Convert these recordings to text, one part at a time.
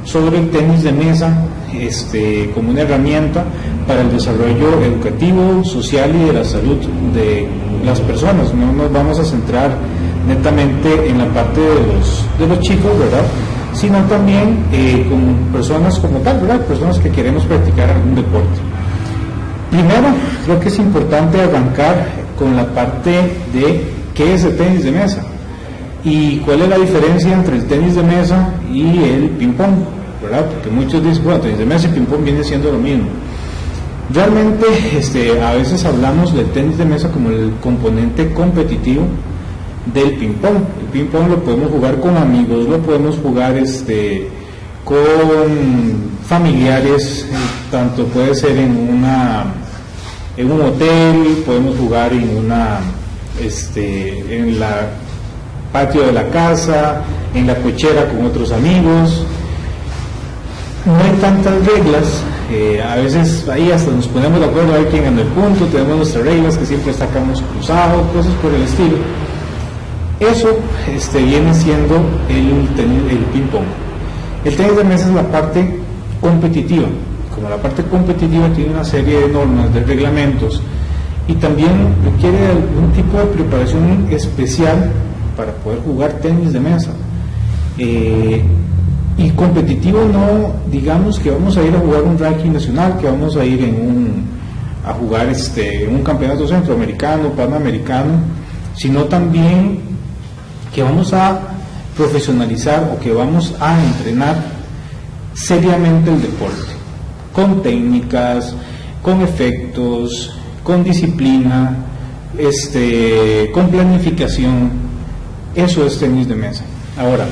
sobre el tenis de mesa como una herramienta para el desarrollo educativo, social y de la salud de las personas. No nos vamos a centrar netamente en la parte de los chicos, ¿verdad?, sino también con personas como tal, ¿verdad?, personas que queremos practicar algún deporte. Primero, creo que es importante arrancar con la parte de qué es el tenis de mesa y cuál es la diferencia entre el tenis de mesa y el ping-pong, ¿verdad? Porque muchos dicen, bueno, tenis de mesa y ping-pong viene siendo lo mismo. Realmente, a veces hablamos del tenis de mesa como el componente competitivo del ping-pong. El ping-pong lo podemos jugar con amigos, lo podemos jugar con familiares, tanto puede ser en un hotel, podemos jugar en la patio de la casa, en la cochera con otros amigos. No hay tantas reglas, a veces ahí hasta nos ponemos de acuerdo a ver quién gana el punto, tenemos nuestras reglas que siempre sacamos cruzados, cosas por el estilo. Eso viene siendo el ping-pong. El tenis de mesa es la parte competitiva. Como la parte competitiva tiene una serie de normas, de reglamentos, y también requiere algún tipo de preparación especial para poder jugar tenis de mesa. Y competitivo no digamos que vamos a ir a jugar un ranking nacional, que vamos a ir a jugar en un campeonato centroamericano, panamericano, sino también que vamos a profesionalizar o que vamos a entrenar seriamente el deporte, con técnicas, con efectos, con disciplina, con planificación. Eso es tenis de mesa. Ahora,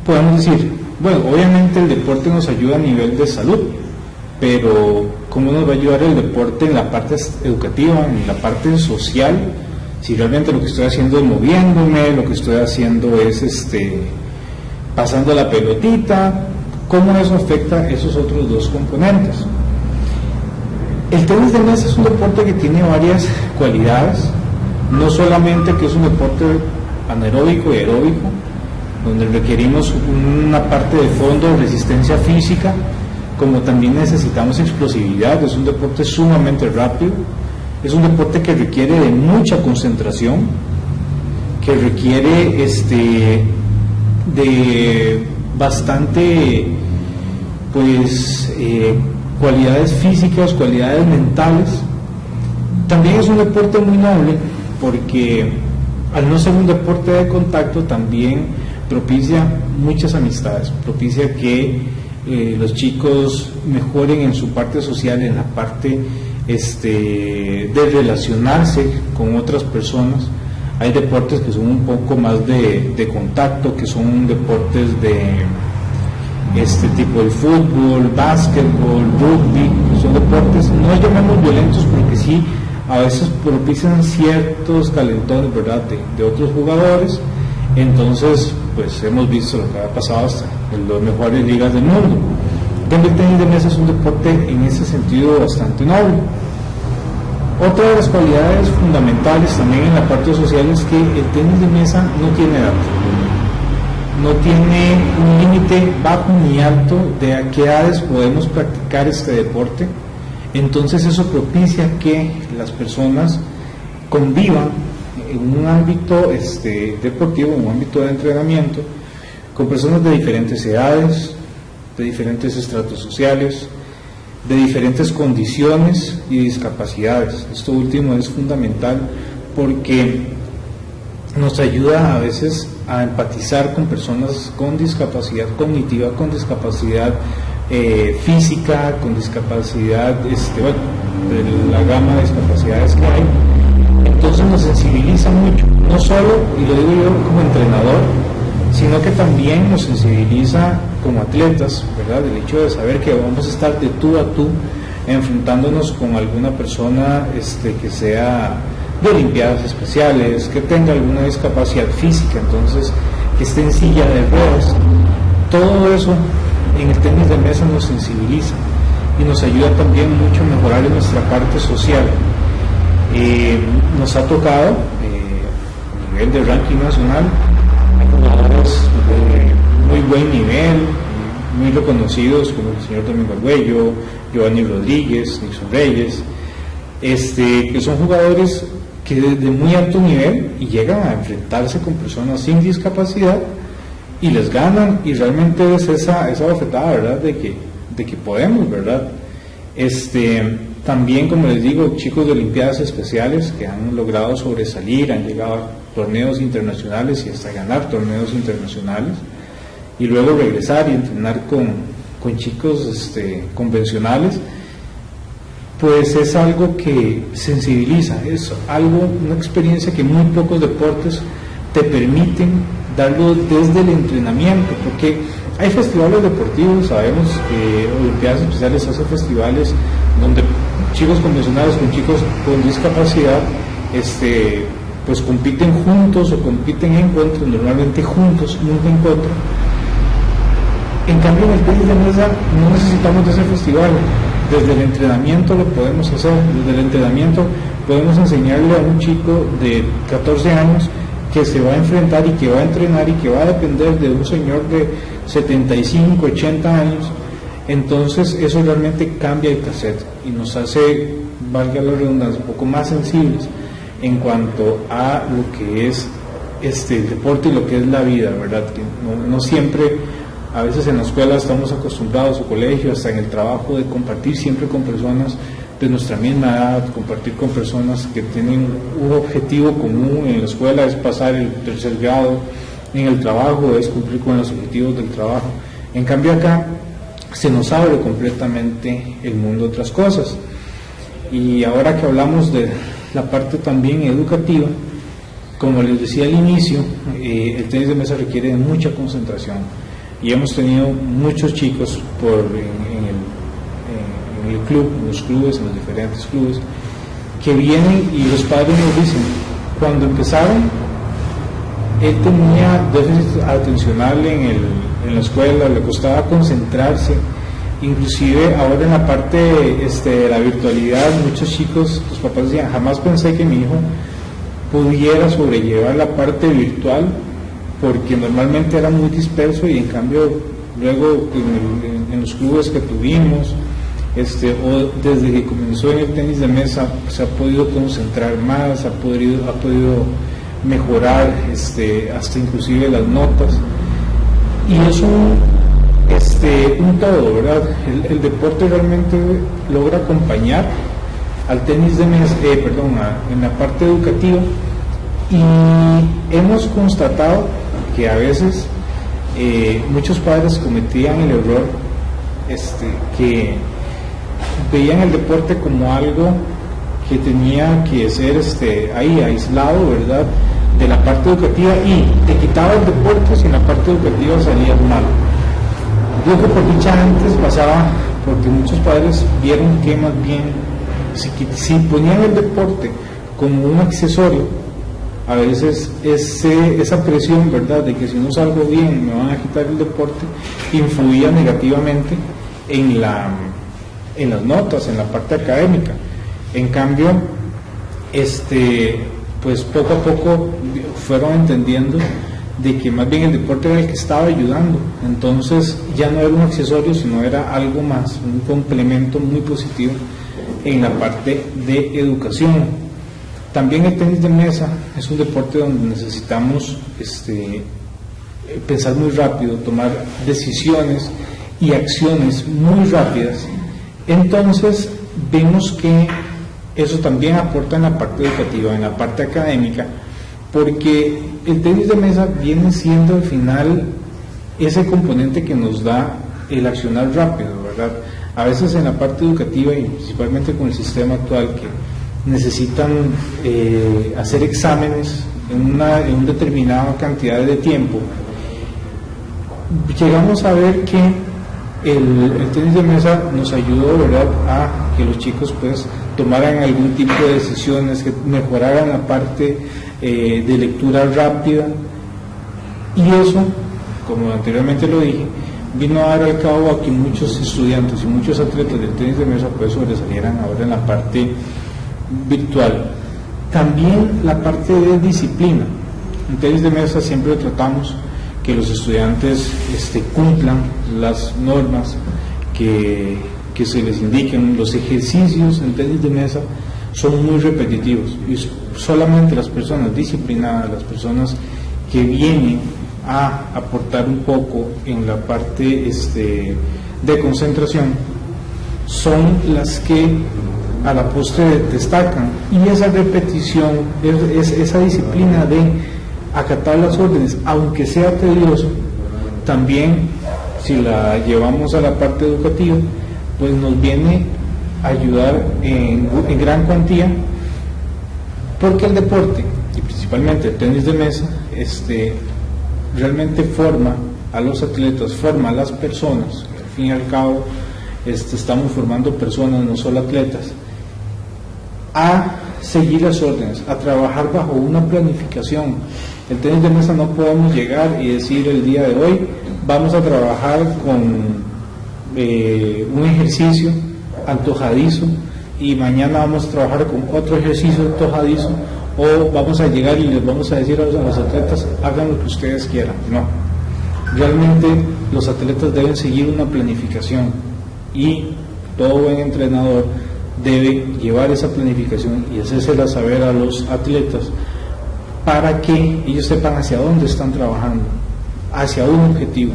podemos decir, bueno, obviamente el deporte nos ayuda a nivel de salud, pero ¿cómo nos va a ayudar el deporte en la parte educativa, en la parte social? Si realmente lo que estoy haciendo es moviéndome, lo que estoy haciendo es pasando la pelotita, ¿cómo eso afecta a esos otros dos componentes? El tenis de mesa es un deporte que tiene varias cualidades, no solamente que es un deporte anaeróbico y aeróbico, donde requerimos una parte de fondo, resistencia física, como también necesitamos explosividad. Es un deporte sumamente rápido, es un deporte que requiere de mucha concentración, que requiere de bastante cualidades físicas, cualidades mentales. También es un deporte muy noble porque al no ser un deporte de contacto también propicia muchas amistades, propicia que los chicos mejoren en su parte social, en la parte de relacionarse con otras personas. Hay deportes que son un poco más de contacto, que son deportes de tipo el fútbol, básquetbol, rugby, son deportes, no llamamos violentos porque sí, a veces propician ciertos calentones, ¿verdad?, de otros jugadores. Entonces, pues hemos visto lo que ha pasado hasta en las mejores ligas del mundo. El tenis de mesa es un deporte en ese sentido bastante noble. Otra de las cualidades fundamentales también en la parte social es que el tenis de mesa no tiene edad, no tiene un límite bajo ni alto de a qué edades podemos practicar este deporte. Entonces eso propicia que las personas convivan en un ámbito deportivo, en un ámbito de entrenamiento, con personas de diferentes edades, de diferentes estratos sociales, de diferentes condiciones y discapacidades. Esto último es fundamental porque nos ayuda a veces a empatizar con personas con discapacidad cognitiva, con discapacidad física, con discapacidad, de la gama de discapacidades que hay. Entonces nos sensibiliza mucho, no solo, y lo digo yo como entrenador, sino que también nos sensibiliza como atletas, ¿verdad? El hecho de saber que vamos a estar de tú a tú enfrentándonos con alguna persona que sea de olimpiadas especiales, que tenga alguna discapacidad física, entonces que esté en silla de ruedas. Todo eso en el tenis de mesa nos sensibiliza y nos ayuda también mucho a mejorar en nuestra parte social. Nos ha tocado a nivel de ranking nacional, hay jugadores de muy buen nivel, muy reconocidos como el señor Domingo Arguello, Giovanni Rodríguez, Nixon Reyes, que son jugadores que de muy alto nivel y llegan a enfrentarse con personas sin discapacidad y les ganan, y realmente es esa bofetada, ¿verdad?, de que podemos, ¿verdad? También, como les digo, chicos de Olimpiadas Especiales que han logrado sobresalir, han llegado a torneos internacionales y hasta ganar torneos internacionales, y luego regresar y entrenar con chicos convencionales, pues es algo que sensibiliza, es algo, una experiencia que muy pocos deportes te permiten darlo desde el entrenamiento, porque hay festivales deportivos, sabemos que Olimpiadas Especiales hace festivales donde chicos convencionales con chicos con discapacidad pues compiten juntos o compiten en encuentros, normalmente juntos, nunca en contra. En cambio, en el tenis de mesa no necesitamos de ese festival, desde el entrenamiento lo podemos hacer, desde el entrenamiento podemos enseñarle a un chico de 14 años que se va a enfrentar y que va a entrenar y que va a depender de un señor de 75, 80 años. Entonces eso realmente cambia el cassette y nos hace, valga la redundancia, un poco más sensibles en cuanto a lo que es el deporte y lo que es la vida, ¿verdad? Que no siempre, a veces en la escuela estamos acostumbrados, o colegio, hasta en el trabajo, de compartir siempre con personas de nuestra misma edad, compartir con personas que tienen un objetivo común. En la escuela es pasar el tercer grado, en el trabajo es cumplir con los objetivos del trabajo. En cambio acá se nos abre completamente el mundo a otras cosas. Y ahora que hablamos de la parte también educativa, como les decía al inicio, el tenis de mesa requiere de mucha concentración, y hemos tenido muchos chicos en el club, en los clubes, en los diferentes clubes, que vienen y los padres nos dicen, cuando empezaron él tenía déficit atencional en la escuela, le costaba concentrarse, inclusive ahora en la parte de la virtualidad, muchos chicos, los papás decían, jamás pensé que mi hijo pudiera sobrellevar la parte virtual, porque normalmente era muy disperso, y en cambio luego en los clubes que tuvimos, o desde que comenzó en el tenis de mesa, se ha podido concentrar más, ha podido mejorar hasta inclusive las notas, y es un todo, ¿verdad? El deporte realmente logra acompañar al tenis de mesa, en la parte educativa, y hemos constatado que a veces muchos padres cometían el error que veían el deporte como algo que tenía que ser ahí aislado, ¿verdad?, de la parte educativa, y te quitaba el deporte si en la parte educativa salías mal. Digo que por dicha antes pasaba, porque muchos padres vieron que más bien si ponían el deporte como un accesorio, a veces esa presión, ¿verdad?, de que si no salgo bien me van a quitar el deporte, influía negativamente en las notas, en la parte académica. En cambio, pues poco a poco fueron entendiendo de que más bien el deporte era el que estaba ayudando, entonces ya no era un accesorio, sino era algo más, un complemento muy positivo en la parte de educación. También el tenis de mesa es un deporte donde necesitamos pensar muy rápido, tomar decisiones y acciones muy rápidas. Entonces vemos que eso también aporta en la parte educativa, en la parte académica, porque el tenis de mesa viene siendo al final ese componente que nos da el accionar rápido, ¿verdad? A veces en la parte educativa, y principalmente con el sistema actual, que necesitan hacer exámenes en una determinada cantidad de tiempo, llegamos a ver que el tenis de mesa nos ayudó, ¿verdad?, a que los chicos pues tomaran algún tipo de decisiones, que mejoraran la parte de lectura rápida, y eso, como anteriormente lo dije, vino a dar al cabo a que muchos estudiantes y muchos atletas del tenis de mesa pues sobresalieran ahora en la parte virtual. También la parte de disciplina. En tenis de mesa siempre tratamos que los estudiantes cumplan las normas que se les indiquen. Los ejercicios en tenis de mesa son muy repetitivos y solamente las personas disciplinadas, las personas que vienen a aportar un poco en la parte de concentración, son las que a la postre destacan. Y esa repetición, esa disciplina de acatar las órdenes, aunque sea tedioso, también si la llevamos a la parte educativa, pues nos viene a ayudar en gran cuantía, porque el deporte, y principalmente el tenis de mesa, realmente forma a los atletas, forma a las personas. Al fin y al cabo estamos formando personas, no solo atletas, a seguir las órdenes, a trabajar bajo una planificación. El tenis de mesa no podemos llegar y decir el día de hoy vamos a trabajar con un ejercicio antojadizo y mañana vamos a trabajar con otro ejercicio antojadizo, o vamos a llegar y les vamos a decir a los atletas hagan lo que ustedes quieran. No, realmente los atletas deben seguir una planificación y todo buen entrenador debe llevar esa planificación y hacérsela saber a los atletas para que ellos sepan hacia dónde están trabajando, hacia un objetivo.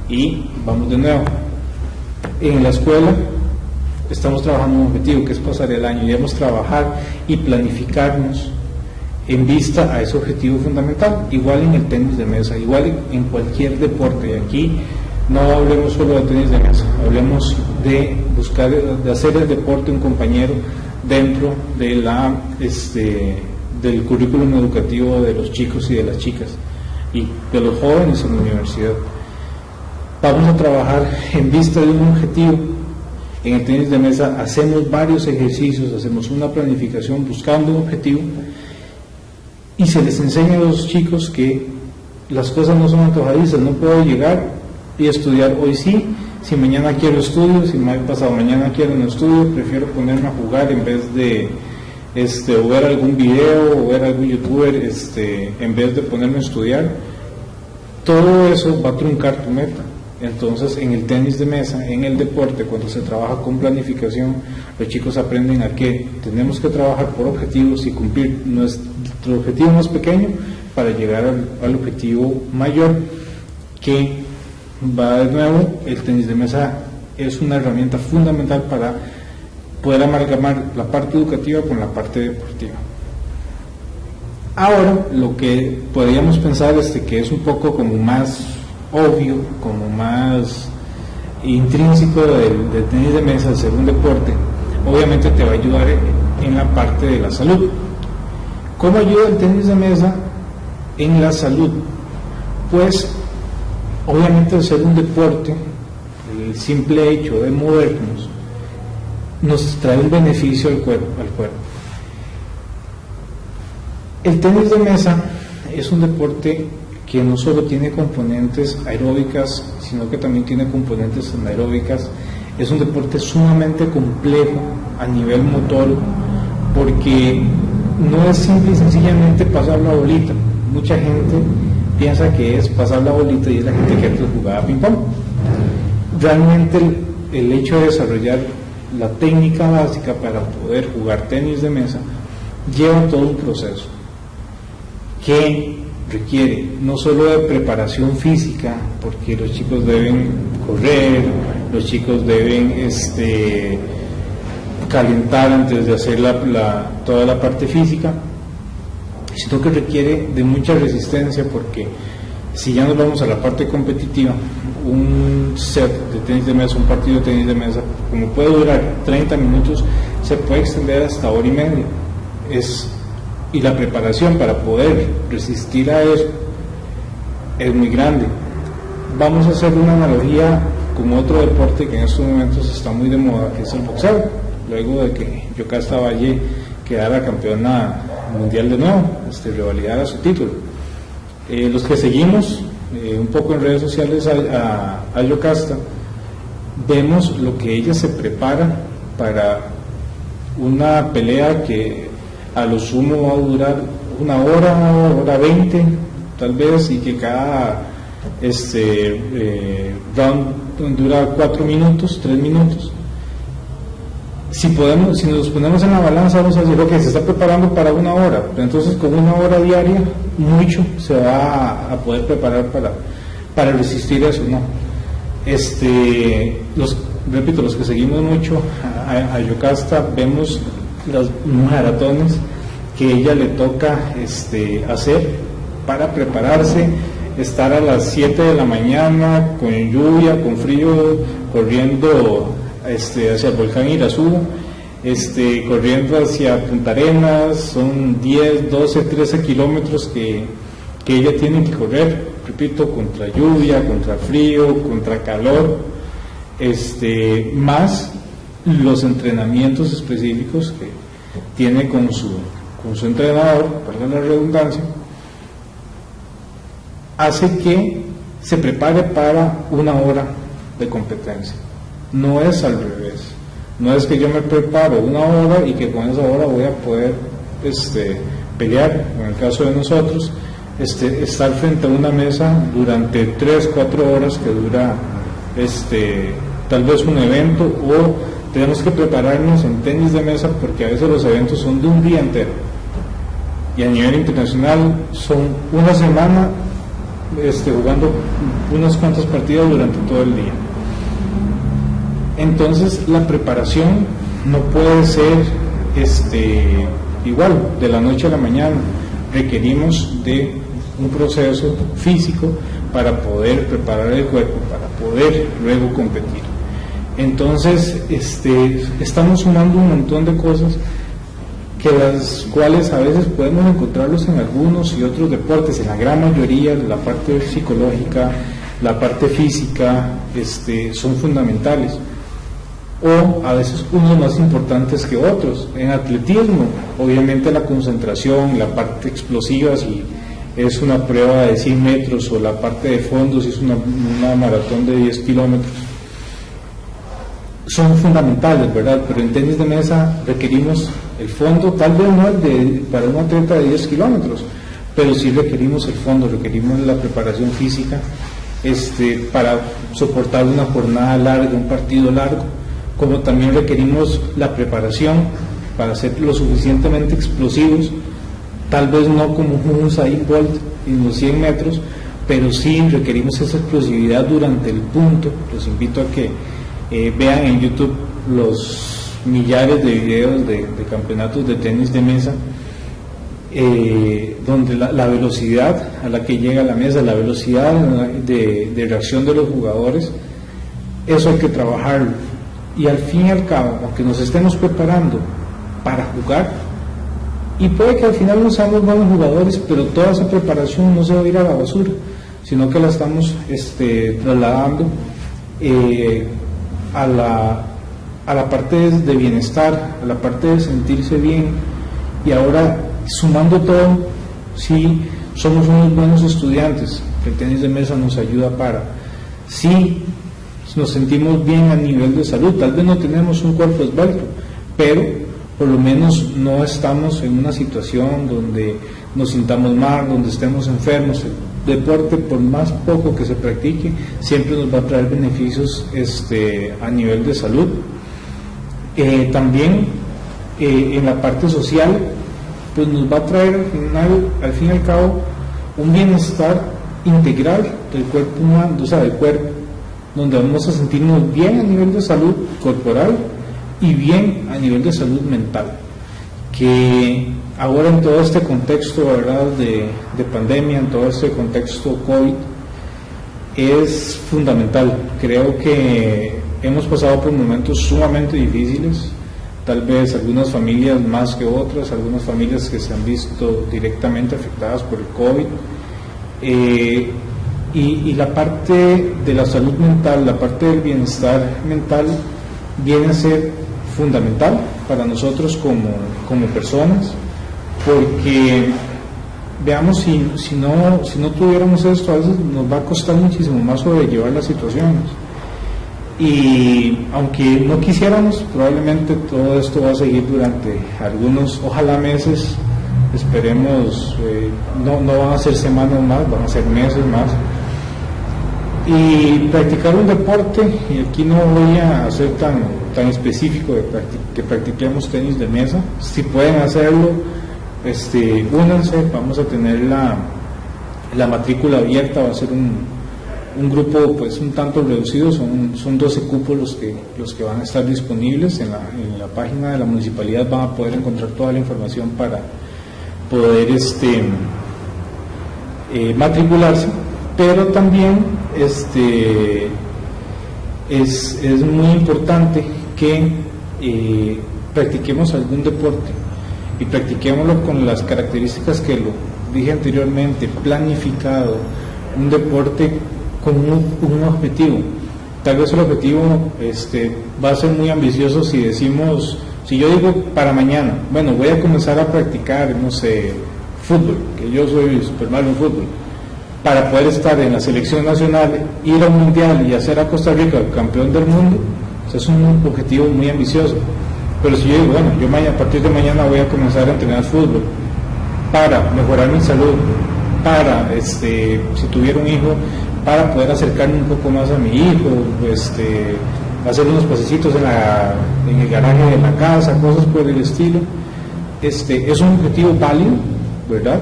Y vamos de nuevo, en la escuela estamos trabajando un objetivo que es pasar el año, y debemos trabajar y planificarnos en vista a ese objetivo fundamental. Igual en el tenis de mesa, igual en cualquier deporte. Y aquí no hablemos solo de tenis de mesa, hablemos de buscar, de hacer el deporte un compañero dentro de del currículum educativo de los chicos y de las chicas y de los jóvenes en la universidad. Vamos a trabajar en vista de un objetivo. En el tenis de mesa hacemos varios ejercicios, hacemos una planificación buscando un objetivo, y se les enseña a los chicos que las cosas no son antojadizas. No puedo llegar y estudiar hoy sí, si mañana quiero estudio, si pasado mañana quiero un estudio, prefiero ponerme a jugar en vez de o ver algún video o ver algún youtuber en vez de ponerme a estudiar. Todo eso va a truncar tu meta. Entonces, en el tenis de mesa, en el deporte, cuando se trabaja con planificación, los chicos aprenden a que tenemos que trabajar por objetivos y cumplir nuestro objetivo más pequeño para llegar al objetivo mayor, que va de nuevo. El tenis de mesa es una herramienta fundamental para poder amalgamar la parte educativa con la parte deportiva. Ahora, lo que podríamos pensar que es un poco como más obvio, como más intrínseco del tenis de mesa, al ser un deporte, obviamente te va a ayudar en la parte de la salud. ¿Cómo ayuda el tenis de mesa en la salud? Pues obviamente, al ser un deporte, el simple hecho de movernos nos trae un beneficio al cuerpo. El tenis de mesa es un deporte que no solo tiene componentes aeróbicas, sino que también tiene componentes anaeróbicas. Es un deporte sumamente complejo a nivel motor, porque no es simple y sencillamente pasar la bolita. Mucha gente piensa que es pasar la bolita y es la gente que antes jugaba ping pong. Realmente el hecho de desarrollar la técnica básica para poder jugar tenis de mesa lleva todo un proceso que requiere no solo de preparación física, porque los chicos deben correr, los chicos deben calentar antes de hacer toda la parte física, sino que requiere de mucha resistencia, porque si ya nos vamos a la parte competitiva, un set de tenis de mesa, un partido de tenis de mesa, como puede durar 30 minutos, se puede extender hasta hora y media. Y la preparación para poder resistir a eso es muy grande. Vamos a hacer una analogía con otro deporte que en estos momentos está muy de moda, que es el boxeo. Luego de que Yocasta Valle quedara campeona mundial de nuevo, revalidara su título. Los que seguimos un poco en redes sociales a Yocasta, vemos lo que ella se prepara para una pelea que a lo sumo va a durar 1 hora, 1 hora 20 tal vez, y que cada round dura 4 minutos, 3 minutos. Si nos ponemos en la balanza, vamos a decir, ok, se está preparando para 1 hora, pero entonces con 1 hora diaria, mucho se va a poder preparar para resistir eso, ¿no? Repito, los que seguimos mucho a Yocasta, vemos los maratones que ella le toca hacer para prepararse, estar a las 7 de la mañana con lluvia, con frío, corriendo hacia el volcán Irazú, corriendo hacia Punta Arenas. Son 10, 12, 13 kilómetros que ella tiene que correr, repito, contra lluvia, contra frío, contra calor, más los entrenamientos específicos que tiene con su entrenador, perdón la redundancia, hace que se prepare para 1 hora de competencia. No es al revés, no es que yo me preparo 1 hora y que con esa hora voy a poder pelear. En el caso de nosotros, estar frente a una mesa durante 3, 4 horas que dura tal vez un evento, o tenemos que prepararnos en tenis de mesa, porque a veces los eventos son de un día entero y a nivel internacional son una semana jugando unas cuantas partidas durante todo el día. Entonces la preparación no puede ser igual de la noche a la mañana. Requerimos de un proceso físico para poder preparar el cuerpo, para poder luego competir. Entonces estamos sumando un montón de cosas, que las cuales a veces podemos encontrarlos en algunos y otros deportes. En la gran mayoría, la parte psicológica, la parte física, son fundamentales, o a veces unos más importantes que otros. En atletismo, obviamente la concentración, la parte explosiva, si es una prueba de 100 metros, o la parte de fondo, si es una maratón de 10 kilómetros, son fundamentales, ¿verdad? Pero en tenis de mesa requerimos el fondo, tal vez no para un atleta de 10 kilómetros, pero sí requerimos el fondo, requerimos la preparación física para soportar una jornada larga, un partido largo, como también requerimos la preparación para ser lo suficientemente explosivos, tal vez no como un Usain Bolt en los 100 metros, pero sí requerimos esa explosividad durante el punto. Los invito a que vean en YouTube los millares de videos de campeonatos de tenis de mesa, donde la velocidad a la que llega la mesa, la velocidad de reacción de los jugadores, eso hay que trabajarlo. Y al fin y al cabo, aunque nos estemos preparando para jugar, y puede que al final no seamos buenos jugadores, pero toda esa preparación no se va a ir a la basura, sino que la estamos trasladando a la parte de bienestar, a la parte de sentirse bien. Y ahora, sumando todo, sí somos unos buenos estudiantes. El tenis de mesa nos ayuda sí nos sentimos bien a nivel de salud. Tal vez no tenemos un cuerpo esbelto, pero por lo menos no estamos en una situación donde nos sintamos mal, donde estemos enfermos. El deporte, por más poco que se practique, siempre nos va a traer beneficios a nivel de salud. También en la parte social, pues nos va a traer al fin y al cabo, un bienestar integral del cuerpo humano, o sea, del cuerpo, donde vamos a sentirnos bien a nivel de salud corporal y bien a nivel de salud mental, que ahora en todo este contexto, ¿verdad?, de pandemia, en todo este contexto COVID, es fundamental. Creo que hemos pasado por momentos sumamente difíciles, tal vez algunas familias más que otras, algunas familias que se han visto directamente afectadas por el COVID, y la parte de la salud mental, la parte del bienestar mental, viene a ser fundamental para nosotros como personas, porque veamos, si no tuviéramos esto, a veces nos va a costar muchísimo más sobrellevar las situaciones, y aunque no quisiéramos, probablemente todo esto va a seguir durante algunos, ojalá meses, esperemos, no van a ser semanas más, van a ser meses más, Y practicar un deporte, y aquí no voy a ser tan específico de que practiquemos tenis de mesa. Si pueden hacerlo, únanse. Vamos a tener la matrícula abierta. Va a ser un grupo pues un tanto reducido, son 12 cupos los que van a estar disponibles. En la página de la municipalidad van a poder encontrar toda la información para poder matricularse. Pero también es muy importante que practiquemos algún deporte, y practiquémoslo con las características que lo dije anteriormente: planificado, un deporte con un objetivo. Tal vez el objetivo va a ser muy ambicioso si yo digo para mañana, bueno, voy a comenzar a practicar, no sé, fútbol, que yo soy súper malo en fútbol, para poder estar en la selección nacional, ir a un mundial y hacer a Costa Rica campeón del mundo. O sea, es un objetivo muy ambicioso. Pero si yo digo, bueno, yo a partir de mañana voy a comenzar a entrenar fútbol para mejorar mi salud, para, si tuviera un hijo, para poder acercarme un poco más a mi hijo, hacer unos pasecitos en el garaje de la casa, cosas por el estilo. Es un objetivo válido, ¿verdad?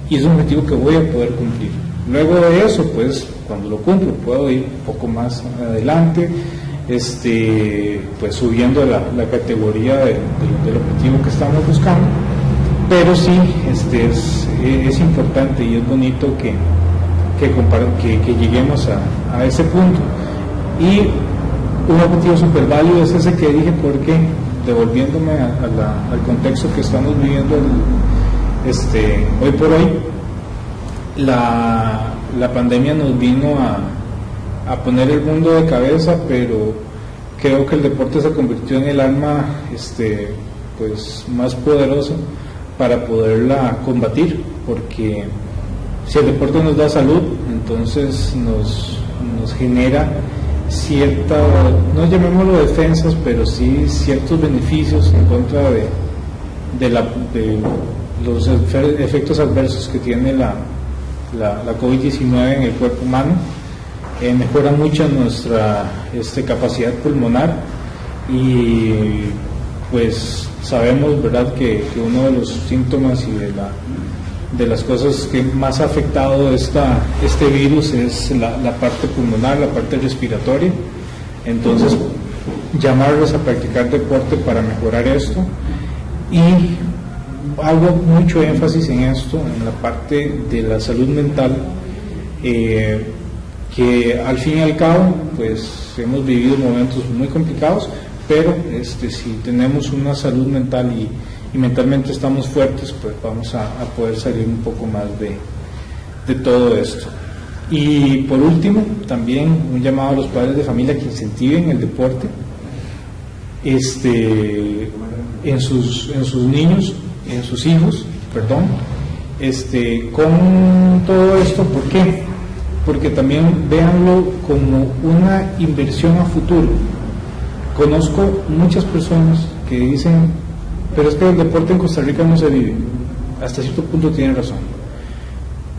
Y es un objetivo que voy a poder cumplir. Luego de eso, pues, cuando lo cumplo, puedo ir un poco más adelante, pues subiendo la categoría del objetivo que estamos buscando. Pero sí, es importante y es bonito que lleguemos a ese punto. Y un objetivo súper válido es ese que dije, porque devolviéndome al contexto que estamos viviendo hoy por hoy, la pandemia nos vino a poner el mundo de cabeza, pero creo que el deporte se convirtió en el arma pues más poderosa para poderla combatir, porque si el deporte nos da salud, entonces nos genera cierta, no llamémoslo defensas, pero sí ciertos beneficios en contra de los efectos adversos que tiene la COVID-19 en el cuerpo humano. Mejora mucho nuestra capacidad pulmonar, y pues sabemos, ¿verdad?, que uno de los síntomas y de las cosas que más ha afectado este virus es la parte pulmonar, la parte respiratoria. Entonces, llamarlos a practicar deporte para mejorar esto. Y hago mucho énfasis en esto, en la parte de la salud mental, que al fin y al cabo pues hemos vivido momentos muy complicados, pero si tenemos una salud mental y mentalmente estamos fuertes, pues vamos a poder salir un poco más de todo esto. Y por último, también un llamado a los padres de familia que incentiven el deporte en sus niños, en sus hijos, con todo esto. ¿Por qué? Porque también véanlo como una inversión a futuro. Conozco muchas personas que dicen, pero es que el deporte en Costa Rica no se vive. Hasta cierto punto tienen razón,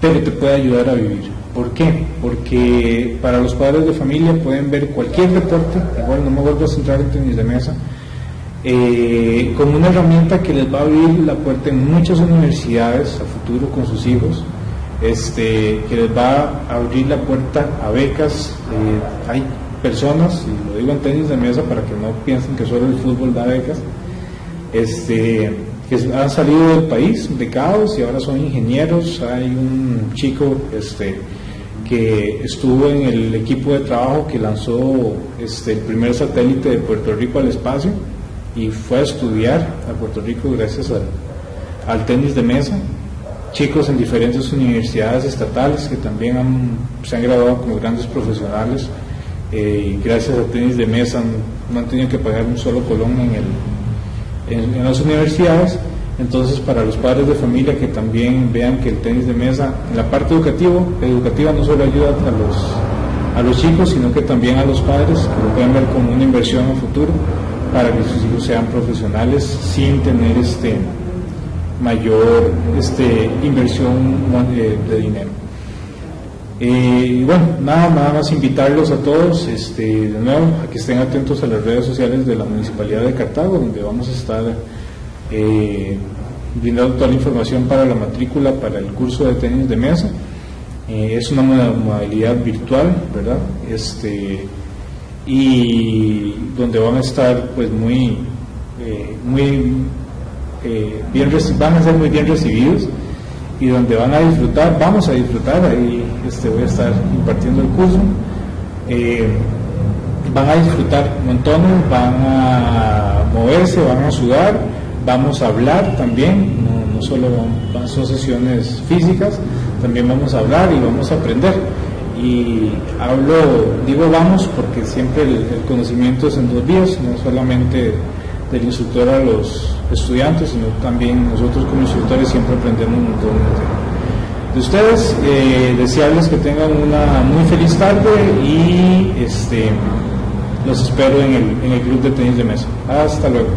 pero te puede ayudar a vivir. ¿Por qué? Porque para los padres de familia pueden ver cualquier deporte, igual no me vuelvo a centrar en tenis de mesa, como una herramienta que les va a abrir la puerta en muchas universidades a futuro con sus hijos, que les va a abrir la puerta a becas. Hay personas, y lo digo en tenis de mesa para que no piensen que solo el fútbol da becas, que han salido del país becados y ahora son ingenieros. Hay un chico que estuvo en el equipo de trabajo que lanzó el primer satélite de Puerto Rico al espacio, y fue a estudiar a Puerto Rico gracias al tenis de mesa. Chicos en diferentes universidades estatales que también se han graduado como grandes profesionales, y gracias al tenis de mesa no han tenido que pagar un solo colón en las universidades. Entonces, para los padres de familia, que también vean que el tenis de mesa, en la parte educativa no solo ayuda a los chicos, sino que también a los padres, que lo pueden ver como una inversión a futuro para que sus hijos sean profesionales sin tener mayor inversión de dinero. Bueno, nada más invitarlos a todos, de nuevo, a que estén atentos a las redes sociales de la Municipalidad de Cartago, donde vamos a estar brindando toda la información para la matrícula para el curso de tenis de mesa. Es una modalidad virtual, ¿verdad? Y donde van a estar pues van a ser muy bien recibidos, y donde vamos a disfrutar. Ahí voy a estar impartiendo el curso. Van a disfrutar montones, van a moverse, van a sudar, vamos a hablar también, no solo son sesiones físicas, también vamos a hablar y vamos a aprender. Y digo vamos porque siempre el conocimiento es en dos vías, no solamente del instructor a los estudiantes, sino también nosotros como instructores siempre aprendemos un montón de ustedes. Desearles que tengan una muy feliz tarde y los espero en el club de tenis de mesa. Hasta luego.